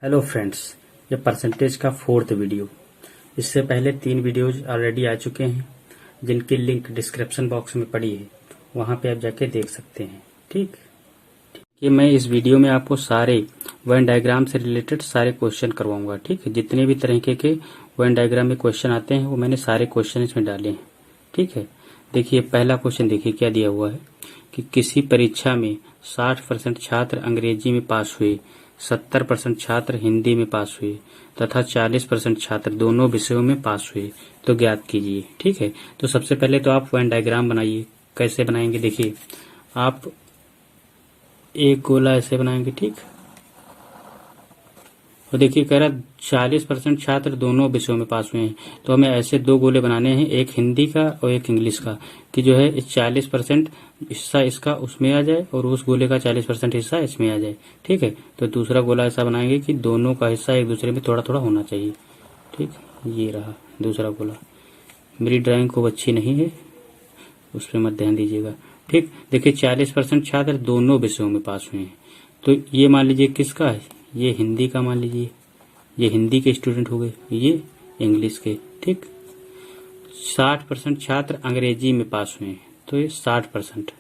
Hello friends, ये percentage का 4th video. इससे पहले 3 वीडियोज ऑलरेडी आ चुके हैं जिनकी लिंक डिस्क्रिप्शन बॉक्स में पड़ी है, वहां पे आप जाके देख सकते हैं। ठीक, ये मैं इस वीडियो में आपको सारे वेन डायग्राम से रिलेटेड सारे क्वेश्चन करवाऊंगा। ठीक है, जितने भी तरीके के वेन डायग्राम में क्वेश्चन आते हैं वो मैंने सारे क्वेश्चन इसमें डाले हैं। ठीक है, देखिए पहला क्वेश्चन देखिए क्या दिया हुआ है कि किसी परीक्षा में 60% छात्र अंग्रेजी में पास हुए, 70% छात्र हिंदी में पास हुए तथा 40% छात्र दोनों विषयों में पास हुए, तो ज्ञात कीजिए। ठीक है, तो सबसे पहले तो आप वेन डायग्राम बनाइए। कैसे बनाएंगे, देखिए आप एक गोला ऐसे बनाएंगे। ठीक, और देखिए कह रहा 40% छात्र दोनों विषयों में पास हुए हैं, तो हमें ऐसे 2 गोले बनाने हैं, एक हिंदी का और एक इंग्लिश का, कि जो है 40% हिस्सा इसका उसमें आ जाए और उस गोले का 40% हिस्सा इसमें आ जाए। ठीक है, तो दूसरा गोला ऐसा बनाएंगे कि दोनों का हिस्सा एक दूसरे में थोड़ा थोड़ा होना चाहिए। ठीक, ये रहा दूसरा गोला। मेरी ड्राइंग खूब अच्छी नहीं है, उस पर मत ध्यान दीजिएगा। ठीक, देखिए 40% छात्र दोनों विषयों में पास हुए हैं, तो ये मान लीजिए किसका है, ये हिंदी का मान लीजिए, ये हिंदी के स्टूडेंट हो गए, ये इंग्लिश के। ठीक, 60% छात्र अंग्रेजी में पास हुए हैं, तो ये 60%,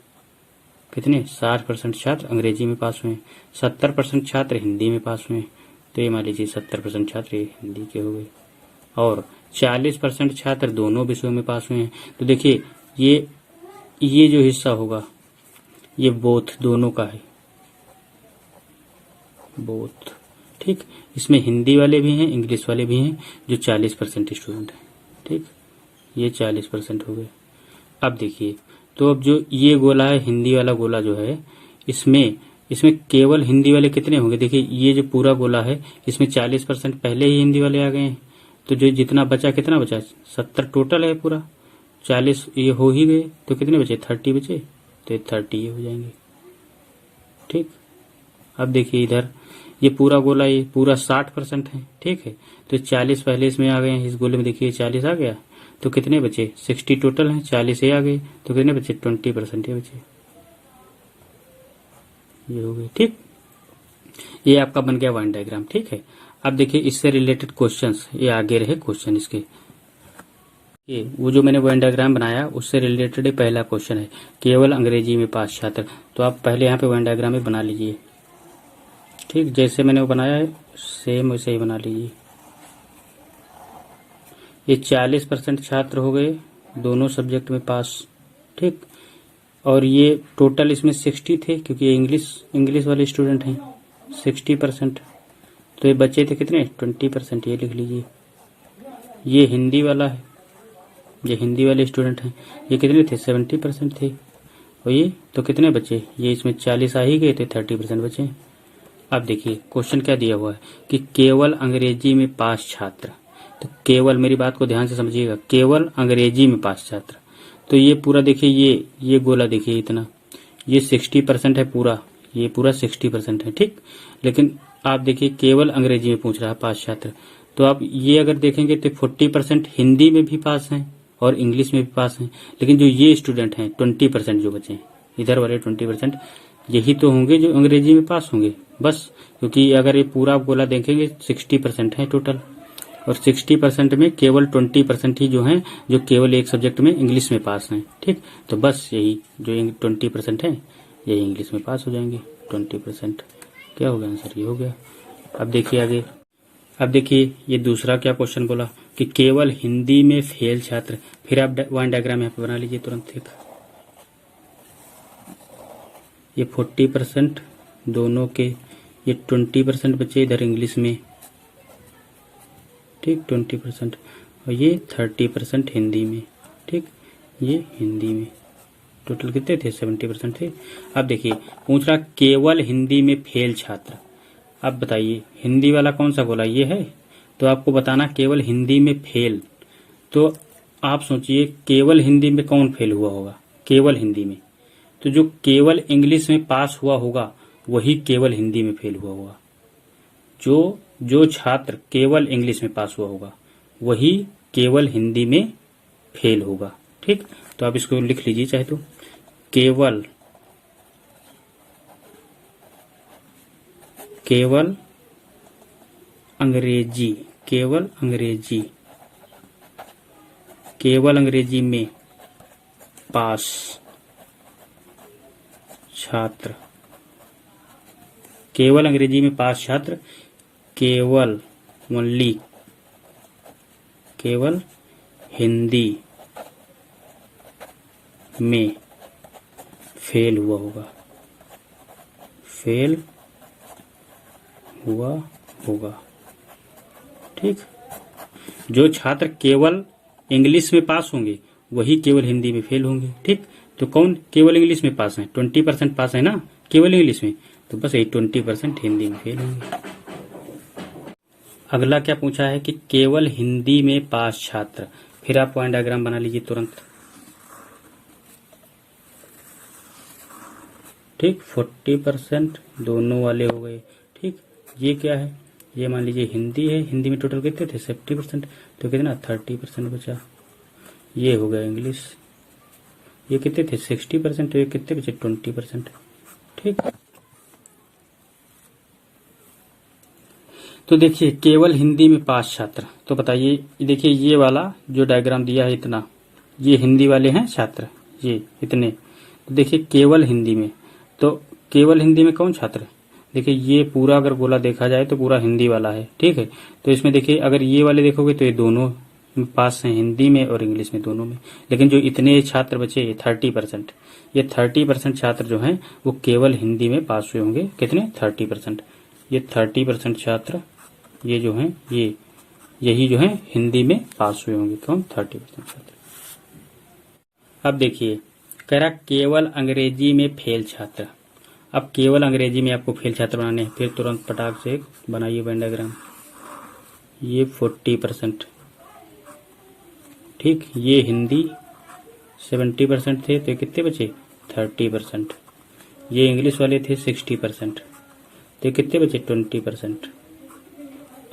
कितने 60% छात्र अंग्रेजी में पास हुए हैं। 70% छात्र हिंदी में पास हुए हैं, तो ये मान लीजिए 70% छात्र ये हिंदी के हो गए। और 40% छात्र दोनों विषयों में पास हुए हैं, तो देखिए ये जो हिस्सा होगा ये बोथ दोनों का है, बोथ। ठीक, इसमें हिंदी वाले भी हैं इंग्लिश वाले भी हैं जो 40% स्टूडेंट हैं। ठीक, ये 40% हो गए। अब देखिए, तो अब जो ये गोला है हिंदी वाला गोला जो है, इसमें केवल हिंदी वाले कितने होंगे, देखिए ये जो पूरा गोला है इसमें 40% पहले ही हिंदी वाले आ गए हैं, तो जो जितना बचा, कितना बचा, 70 टोटल है पूरा, 40 ये हो ही गए, तो कितने बचे, 30 बचे, तो ये 30 ये हो जाएंगे। ठीक, अब देखिए इधर ये पूरा गोला ये पूरा 60% है। ठीक है, तो 40 पहले इसमें आ गए हैं, इस गोले में देखिए 40 आ गया, तो कितने बचे, 60 टोटल हैं, 40 ये आ गए, तो कितने बचे, 20% ये बचे, ये हो गए। ठीक, ये आपका बन गया वन डायग्राम। ठीक है, अब देखिए इससे रिलेटेड क्वेश्चंस, ये आगे रहे क्वेश्चन इसके, ये वो जो मैंने वन डायग्राम बनाया उससे रिलेटेड पहला क्वेश्चन है, केवल अंग्रेजी में पास छात्र। तो आप पहले यहाँ पे वन डायग्राम में बना लीजिए। ठीक, जैसे मैंने वो बनाया है सेम वैसे ही बना लीजिए। ये 40% छात्र हो गए दोनों सब्जेक्ट में पास। ठीक, और ये टोटल इसमें 60 थे क्योंकि ये इंग्लिश वाले स्टूडेंट हैं, 60%। तो ये बचे थे कितने, 20%, ये लिख लीजिए। ये हिंदी वाला है, ये हिंदी वाले स्टूडेंट हैं, ये कितने थे, 70% थे। और ये तो कितने बचे, ये इसमें 40 आ ही गए थे, 30% बचे। अब देखिए क्वेश्चन क्या दिया हुआ है कि केवल अंग्रेजी में पास छात्र, तो केवल, मेरी बात को ध्यान से समझिएगा, केवल अंग्रेजी में पास छात्र, तो ये पूरा देखिए ये गोला देखिए इतना, ये 60% है पूरा, ये पूरा 60% है। ठीक, लेकिन आप देखिए केवल अंग्रेजी में पूछ रहा है पास छात्र, तो आप ये अगर देखेंगे तो 40% हिंदी में भी पास हैं और इंग्लिश में भी पास हैं, लेकिन जो ये स्टूडेंट हैं 20% जो बचे हैं, इधर वाले 20% यही तो होंगे जो अंग्रेजी में पास होंगे बस, क्योंकि अगर ये पूरा गोला देखेंगे 60% है टोटल, और 60% में केवल 20% ही जो हैं जो केवल एक सब्जेक्ट में इंग्लिश में पास हैं। ठीक, तो बस यही जो 20% है यही इंग्लिश में पास हो जाएंगे, 20%। क्या हो गया आंसर, ये हो गया। अब देखिए आगे, अब देखिए ये दूसरा क्या क्वेश्चन बोला कि केवल हिंदी में फेल छात्र। फिर आप वन डायग्राम यहाँ पे बना लीजिए तुरंत। एक ये 40% दोनों के, ये 20% बचे इधर इंग्लिश में। ठीक, 20%, और ये 30% हिंदी में। ठीक, ये हिंदी में, टोटल कितने थे, 70% थे। अब देखिए पूछ रहा केवल हिंदी में फेल छात्र। अब बताइए हिंदी वाला कौन सा बोला, ये है, तो आपको बताना केवल हिंदी में फेल। तो आप सोचिए केवल हिंदी में कौन फेल हुआ होगा, केवल हिंदी में, तो जो केवल इंग्लिश में पास हुआ होगा वही केवल हिंदी में फेल हुआ होगा। जो छात्र केवल इंग्लिश में पास हुआ होगा वही केवल हिंदी में फेल होगा। ठीक, तो आप इसको लिख लीजिए चाहे तो, केवल अंग्रेजी, केवल अंग्रेजी, केवल अंग्रेजी में पास छात्र, केवल अंग्रेजी में पास छात्र, केवल ओनली, केवल हिंदी में फेल हुआ होगा, फेल हुआ होगा। ठीक, जो छात्र केवल इंग्लिश में पास होंगे वही केवल हिंदी में फेल होंगे। ठीक, तो कौन केवल इंग्लिश में पास है? 20% पास है ना केवल इंग्लिश में, तो बस यही 20% हिंदी में फेल होंगे। अगला क्या पूछा है कि केवल हिंदी में पास छात्र, फिर आप पॉइंट डायग्राम बना लीजिए तुरंत। ठीक, 40% दोनों वाले हो गए। ठीक, ये क्या है? ये मान लीजिए हिंदी है, हिंदी में टोटल कितने थे? 70%, तो कितना 30% बचा। ये हो गया इंग्लिश, ये कितने थे? 60%, तो ये कितने बचे? 20%। ठीक, तो देखिए केवल हिंदी में पास छात्र, तो बताइए, देखिए ये वाला जो डायग्राम दिया है इतना, ये हिंदी वाले हैं छात्र, ये इतने। तो देखिए केवल हिंदी में, तो केवल हिंदी में कौन छात्र? देखिए ये पूरा अगर गोला देखा जाए तो पूरा हिंदी वाला है। ठीक है, तो इसमें देखिए अगर ये वाले देखोगे तो ये दोनों पास हैं, हिंदी में और इंग्लिश में, दोनों में। लेकिन जो इतने छात्र बचे, ये 30%, ये 30% छात्र जो हैं वो केवल हिंदी में पास हुए होंगे। कितने? 30%। ये 30% छात्र, ये जो हैं ये यही जो है हिंदी में पास हुए होंगे। कौन? 30% छात्र। अब देखिए कह रहा केवल अंग्रेजी में फेल छात्र। अब केवल अंग्रेजी में आपको फेल छात्र बनाने हैं, फिर तुरंत पटाख से बनाइए वेन डायग्राम। ये 40%, ठीक, ये हिंदी 70% थे, तो कितने बचे? 30%। ये इंग्लिश वाले थे 60%, तो कितने बचे? 20%।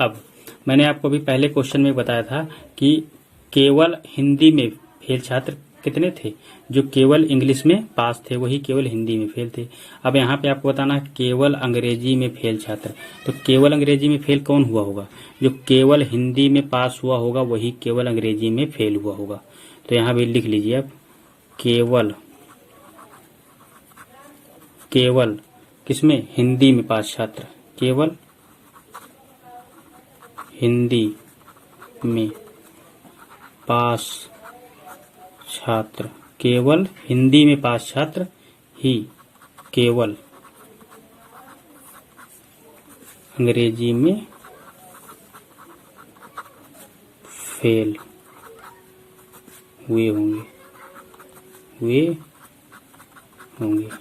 अब मैंने आपको अभी पहले क्वेश्चन में बताया था कि केवल हिंदी में फेल छात्र कितने थे? जो केवल इंग्लिश में पास थे वही केवल हिंदी में फेल थे। अब यहाँ पे आपको बताना है केवल अंग्रेजी में फेल छात्र, तो केवल अंग्रेजी में फेल कौन हुआ होगा? जो केवल हिंदी में पास हुआ होगा वही केवल अंग्रेजी में फेल हुआ होगा। तो यहाँ भी लिख लीजिए आप, केवल, केवल किसमें? हिंदी में पास छात्र, केवल हिंदी में पास छात्र, केवल हिंदी में पास छात्र ही केवल अंग्रेजी में फेल हुए होंगे।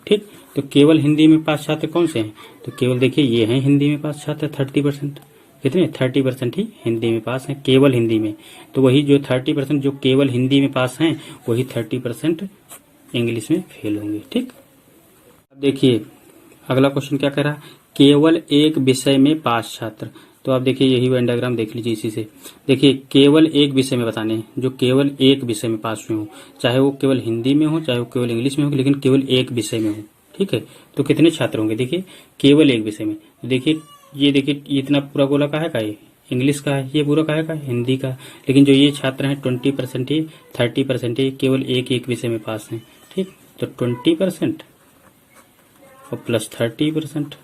ठीक, तो केवल हिंदी में पास छात्र कौन से हैं? तो केवल देखिए ये हैं हिंदी में पास छात्र 30%। कितने? 30% ही हिंदी में पास हैं, केवल हिंदी में। तो वही जो 30% जो केवल हिंदी में पास हैं वही 30% इंग्लिश में फेल होंगे। ठीक, अब देखिए अगला क्वेश्चन क्या कह रहा है? केवल एक विषय में पास छात्र। तो आप देखिए यही वेन डायग्राम देख लीजिए इसी से। देखिए केवल एक विषय में बताने हैं, जो केवल एक विषय में पास हुए हो, चाहे वो केवल हिंदी में हो चाहे वो केवल इंग्लिश में हो, लेकिन केवल एक विषय में हो। ठीक है, तो कितने छात्र होंगे? देखिए केवल एक विषय में, तो देखिए ये देखिए इतना पूरा गोला काहे का है? इंग्लिश का है। ये पूरा काहे का? हिंदी का। लेकिन जो ये छात्र हैं 20% ही 30% ही केवल एक विषय में पास हैं। ठीक, तो 20% और प्लस 30%,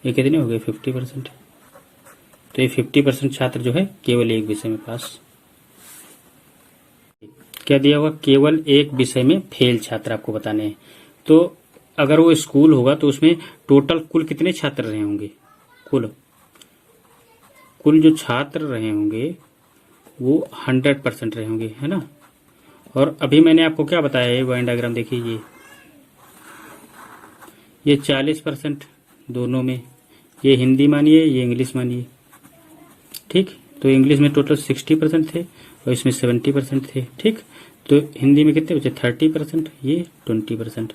ये कितने हो गए? 50%। तो ये 50% छात्र जो है केवल एक विषय में पास। क्या दिया होगा? केवल एक विषय में फेल छात्र आपको बताने हैं। तो अगर वो स्कूल होगा तो उसमें टोटल कुल कितने छात्र रहे होंगे? कुल जो छात्र रहे होंगे वो 100% रहे होंगे, है ना। और अभी मैंने आपको क्या बताया है? वेन डायग्राम देखिए, ये 40% दोनों में, ये हिंदी मानिए ये इंग्लिश मानिए। ठीक, तो इंग्लिश में टोटल 60% थे और इसमें 70% थे। ठीक, तो हिंदी में कितने बचे? 30%, ये 20%।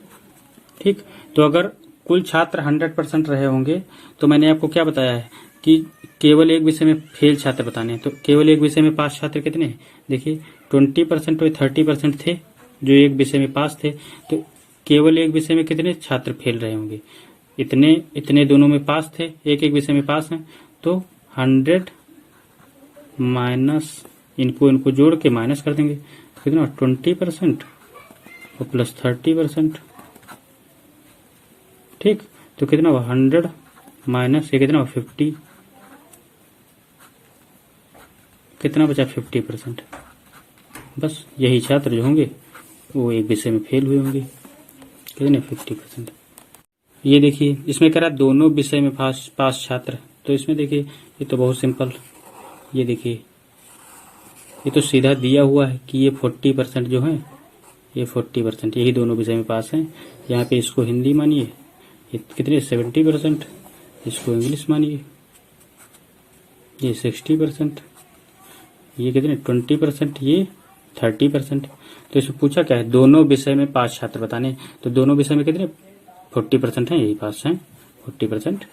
ठीक, तो अगर कुल छात्र 100% रहे होंगे तो मैंने आपको क्या बताया है कि केवल एक विषय में फेल छात्र बताने हैं। तो केवल एक विषय में पास छात्र कितने हैं? देखिए 20% और 30% थे जो एक विषय में पास थे, तो केवल एक विषय में कितने छात्र फेल रहे होंगे? इतने दोनों में पास थे, एक विषय में पास हैं, तो 100 माइनस इनको जोड़ के माइनस कर देंगे, कितना 20% और प्लस 30%, ठीक। तो कितना हुआ 100 माइनस ये कितना हुआ 50, कितना बचा 50%। बस यही छात्र जो होंगे वो एक विषय में फेल हुए होंगे, कितने 50%। ये देखिए इसमें कह रहा दोनों विषय में पास छात्र, तो इसमें देखिए ये तो बहुत सिंपल, ये देखिए ये तो सीधा दिया हुआ है कि ये 40% जो है ये 40% यही दोनों विषय में पास हैं। यहाँ पे इसको हिंदी मानिए, ये कितने 70%, इसको इंग्लिश मानिए ये 60%, ये कितने 20%, ये 30%। तो इसमें पूछा क्या है, दोनों विषय में पास छात्र बताने, तो दोनों विषय में कितने 40% हैं, यही पास हैं 40%,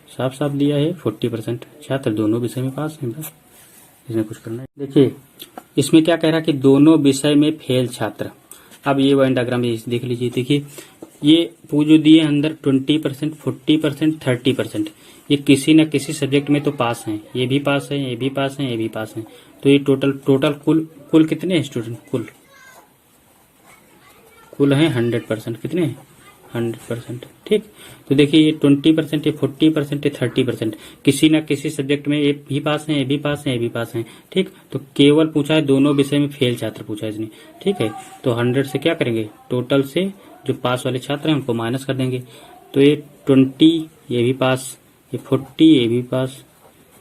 साफ साफ दिया है 40% छात्र दोनों विषय में पास हैं। बस इसमें कुछ करना है। देखिए इसमें क्या कह रहा है कि दोनों विषय में फेल छात्र। अब ये वेन डायग्राम देख लीजिए, देखिए ये जो दिए अंदर 20%, 40%, 30%, ये किसी न किसी सब्जेक्ट में तो पास हैं, ये भी पास है, ये भी पास है, ये भी पास है। तो ये टोटल कुल कितने हैं स्टूडेंट, कुल हैं 100%, कितने 100%, ठीक। तो देखिए ये 20%, ये 40%, ये 30%, किसी न किसी सब्जेक्ट में ये भी पास हैं, ये भी पास हैं, ये भी पास हैं, ठीक। तो केवल पूछा है दोनों विषय में फेल छात्र पूछा है इसने, ठीक है। तो 100 से क्या करेंगे, टोटल से जो पास वाले छात्र हैं उनको माइनस कर देंगे। तो ये 20 ये भी पास, ये 40 ये भी पास,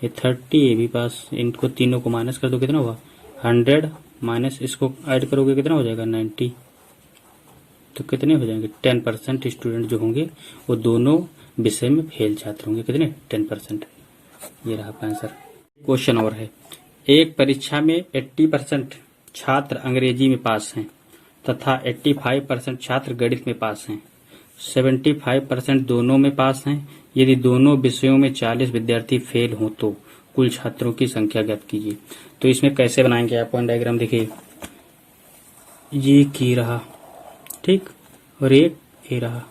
ये 30 ये भी पास, इनको तीनों को माइनस कर दो, कितना हुआ 100 माइनस इसको ऐड करोगे कितना हो जाएगा 90। तो कितने हो जाएंगे 10% स्टूडेंट जो होंगे वो दोनों विषय में फेल छात्र होंगे, कितने 10%। ये रहा आपका आंसर। क्वेश्चन और है, एक परीक्षा में 80% छात्र अंग्रेजी में पास हैं तथा 85% छात्र गणित में पास हैं, 75% दोनों में पास हैं। यदि दोनों विषयों में 40 विद्यार्थी फेल हों तो कुल छात्रों की संख्या ज्ञात कीजिए। तो इसमें कैसे बनाएंगे आप पॉइंट डायग्राम देखिए, ये की रहा, ठीक, और एक ये रहा।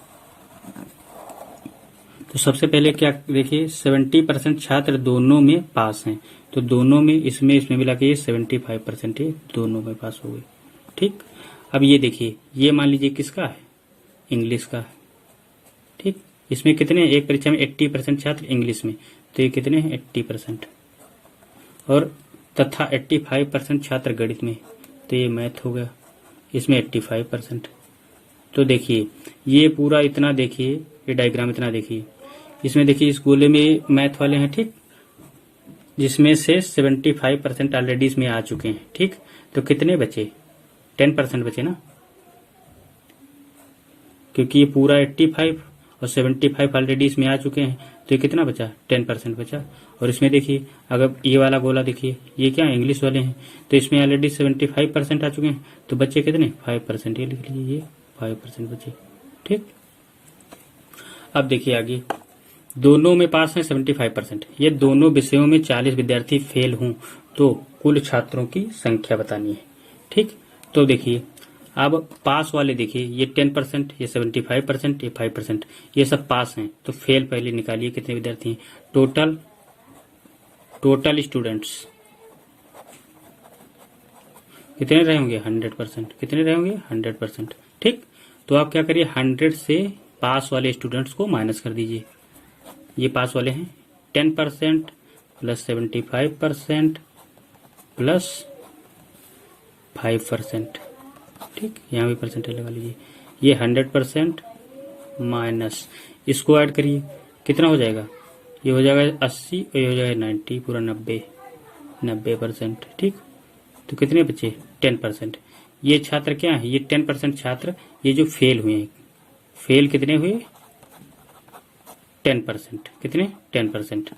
तो सबसे पहले क्या देखिए 70% छात्र दोनों में पास हैं, तो दोनों में इसमें मिला के 75% ये दोनों में पास हो गए, ठीक। अब ये देखिए ये मान लीजिए किसका है, इंग्लिश का है, ठीक। इसमें कितने, एक परीक्षा में 80% छात्र इंग्लिश में, तो ये कितने हैं 80%, और तथा 85% छात्र गणित में, तो ये मैथ हो गया, इसमें 85%। तो देखिए ये पूरा इतना देखिए, ये डायग्राम इतना देखिए, इसमें देखिए इस गोले में मैथ वाले हैं, ठीक, जिसमें से 75% ऑलरेडी इसमें आ चुके हैं, ठीक। तो कितने बचे 10% बचे ना, क्योंकि ये पूरा 85 और 75 ऑलरेडी इसमें आ चुके हैं, तो ये कितना बचा 10% बचा। और इसमें देखिए अगर ये वाला गोला देखिए, ये क्या इंग्लिश वाले हैं, तो इसमें ऑलरेडी 75% आ चुके हैं, तो बच्चे कितने 5%, ये लिख लीजिए, ये 5% बचे, ठीक। अब देखिए आगे, दोनों में पास हैं 75%, ये दोनों विषयों में 40 विद्यार्थी फेल हों तो कुल छात्रों की संख्या बतानी है, ठीक। तो देखिए अब पास वाले देखिए, ये 10%, ये 75%, ये 5%, ये सब पास हैं, तो फेल पहले निकालिए कितने विद्यार्थी हैं। टोटल स्टूडेंट्स कितने रहे होंगे 100%, कितने रहे होंगे 100%, ठीक। तो आप क्या करिए 100 से पास वाले स्टूडेंट्स को माइनस कर दीजिए। ये पास वाले हैं 10% प्लस 75% प्लस 5%, ठीक। यहाँ भी परसेंटेज लगा लीजिए। ये 100% माइनस इसको ऐड करिए, कितना हो जाएगा, ये हो जाएगा 80 और ये हो जाएगा 90, पूरा 90%, ठीक। तो कितने बचे 10%। ये छात्र क्या है, ये 10% छात्र ये जो फेल हुए हैं, फेल कितने हुए 10%, कितने 10%।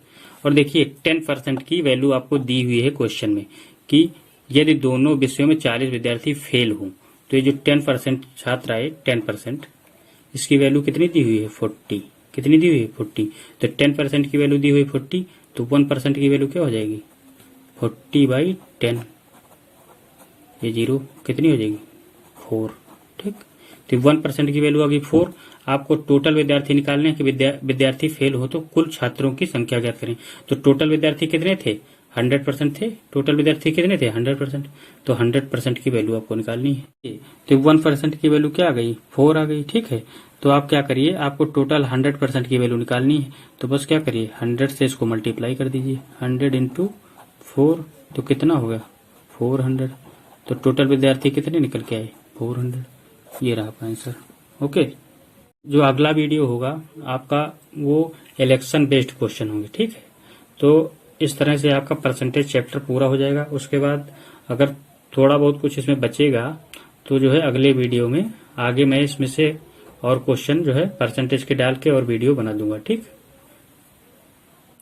और देखिए 10% की वैल्यू आपको दी हुई है क्वेश्चन में कि यदि दोनों विषयों में 40 विद्यार्थी फेल हों, तो ये जो 10% छात्र आए 10%, इसकी वैल्यू कितनी दी हुई है 40, कितनी दी हुई है 40। तो 10% की वैल्यू दी हुई 40, तो 1% की वैल्यू क्या हो जाएगी 40/10, ये 0 कितनी हो जाएगी 4, ठीक। तो 1% की वैल्यू आ गई 4। आपको टोटल विद्यार्थी निकालने हैं कि विद्यार्थी फेल हो तो कुल छात्रों की संख्या ज्ञात करें। तो टोटल विद्यार्थी कितने थे? 100% थे। टोटल विद्यार्थी कितने थे? 100%। तो 100% की वैल्यू आपको निकालनी है। तो 1% की वैल्यू क्या आ गई? 4 आ गई। ठीक है, तो आप क्या करिए, आपको टोटल 100% की वैल्यू निकालनी है। तो बस क्या करिए, 100 से इसको मल्टीप्लाई कर दीजिए। 100 इंटू 4 तो कितना हो गया? 400। तो टोटल विद्यार्थी कितने निकल के आए? 400। ये रहा आपका आंसर। ओके, जो अगला वीडियो होगा आपका वो इलेक्शन बेस्ड क्वेश्चन होंगे। ठीक है, तो इस तरह से आपका परसेंटेज चैप्टर पूरा हो जाएगा। उसके बाद अगर थोड़ा बहुत कुछ इसमें बचेगा तो जो है अगले वीडियो में आगे मैं इसमें से और क्वेश्चन जो है परसेंटेज के डाल के और वीडियो बना दूंगा। ठीक।